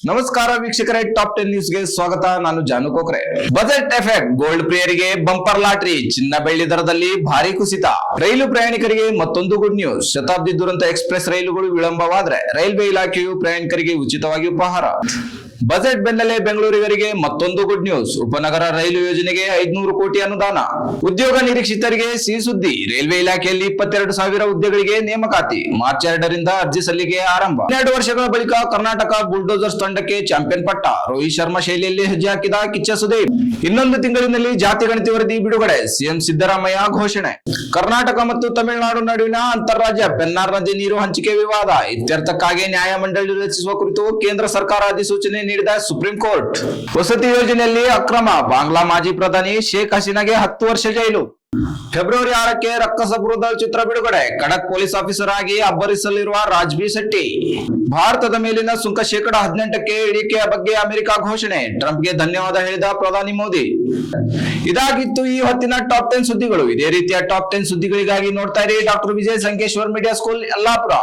ನಮಸ್ಕಾರ ವೀಕ್ಷಕರೇ, ಟಾಪ್ 10 ನ್ಯೂಸ್ಗೆ ಸ್ವಾಗತ. ನಾನು ಜಾನು ಕೋಕ್ರೆ. ಬಜೆಟ್ ಎಫೆಕ್ಟ್, ಗೋಲ್ಡ್ ಪ್ರಿಯರಿಗೆ ಬಂಪರ್ ಲಾಟರಿ, ಚಿನ್ನ ಬೆಳ್ಳಿ ದರದಲ್ಲಿ ಭಾರಿ ಕುಸಿತ. ರೈಲು ಪ್ರಯಾಣಿಕರಿಗೆ ಮತ್ತೊಂದು ಗುಡ್ ನ್ಯೂಸ್. ಶತಾಬ್ದಿ ದುರಂತ ಎಕ್ಸ್ಪ್ರೆಸ್ ರೈಲುಗಳು ವಿಳಂಬವಾದರೆ ರೈಲ್ವೆ ಇಲಾಖೆಯು ಪ್ರಯಾಣಿಕರಿಗೆ ಉಚಿತವಾಗಿ ಉಪಹಾರ. ಬಜೆಟ್ ಬೆನ್ನಲ್ಲೇ ಬೆಂಗಳೂರಿಗರಿಗೆ ಮತ್ತೊಂದು ಗುಡ್ ನ್ಯೂಸ್. ಉಪನಗರ ರೈಲು ಯೋಜನೆಗೆ 500 ಕೋಟಿ ಅನುದಾನ. ಉದ್ಯೋಗ ನಿರೀಕ್ಷಿತರಿಗೆ ಸಿಹಿ ಸುದ್ದಿ. ರೈಲ್ವೆ ಇಲಾಖೆಯಲ್ಲಿ 22,000 ಹುದ್ದೆಗಳಿಗೆ ನೇಮಕಾತಿ. ಮಾರ್ಚ್ 2ರಿಂದ ಅರ್ಜಿ ಸಲ್ಲಿಕೆ ಆರಂಭ. 12 ವರ್ಷಗಳ ಬಳಿಕ ಕರ್ನಾಟಕ ಬುಲ್ಡೋಸರ್ಸ್ ತಂಡಕ್ಕೆ ಚಾಂಪಿಯನ್ ಪಟ್ಟ. ರೋಹಿತ್ ಶರ್ಮಾ ಶೈಲಿಯಲ್ಲಿ ಹೆಜ್ಜೆ ಹಾಕಿದ ಕಿಚ್ಚ ಸುದೀಪ್. ಇನ್ನೊಂದು ತಿಂಗಳಿನಲ್ಲಿ ಜಾತಿ ಗಣತಿ ವರದಿ ಬಿಡುಗಡೆ. ಸಿಎಂ ಸಿದ್ದರಾಮಯ್ಯ ಘೋಷಣೆ. ಕರ್ನಾಟಕ ಮತ್ತು ತಮಿಳುನಾಡು ನಡುವಿನ ಅಂತಾರಾಜ್ಯ ಪೆನ್ನಾರ್ ನದಿ ನೀರು ಹಂಚಿಕೆ ವಿವಾದ ಇತ್ಯರ್ಥಕ್ಕಾಗಿ ನ್ಯಾಯಮಂಡಳಿ ರಚಿಸುವ ಕುರಿತು ಕೇಂದ್ರ ಸರ್ಕಾರ ಅಧಿಸೂಚನೆ ನೀಡಿದ ಸುಪ್ರೀಂ ಕೋರ್ಟ್. ವಸತಿ ಯೋಜನೆಯಲ್ಲಿ ಅಕ್ರಮ. ಬಾಂಗ್ಲಾ ಮಾಜಿ ಪ್ರಧಾನಿ ಶೇಖ್ ಹಸೀನಾಗೆ 10 ವರ್ಷ ಜೈಲು. ಫೆಬ್ರವರಿ 6ಕ್ಕೆ ರಕ್ಕಸಪುರದ ಚಿತ್ರ ಬಿಡುಗಡೆ. ಖಡಕ್ ಪೊಲೀಸ್ ಆಫೀಸರ್ ಆಗಿ ಅಬ್ಬರಿಸಲಿರುವ ರಾಜ್ಬಿ ಶೆಟ್ಟಿ. ಭಾರತದ ಮೇಲಿನ ಸುಂಕ 18%ಕ್ಕೆ ಇಳಿಕೆಯ ಬಗ್ಗೆ ಅಮೆರಿಕ ಘೋಷಣೆ. ಟ್ರಂಪ್ಗೆ ಧನ್ಯವಾದ ಹೇಳಿದ ಪ್ರಧಾನಿ ಮೋದಿ. ಇದಾಗಿತ್ತು ಈ ಹೊತ್ತಿನ ಟಾಪ್ 10 ಸುದ್ದಿಗಳು. ಇದೇ ರೀತಿಯ ಟಾಪ್ 10 ಸುದ್ದಿಗಳಿಗಾಗಿ ನೋಡ್ತಾ ಇರಿ doctor Vijay Sankeshwar media school Yellapur.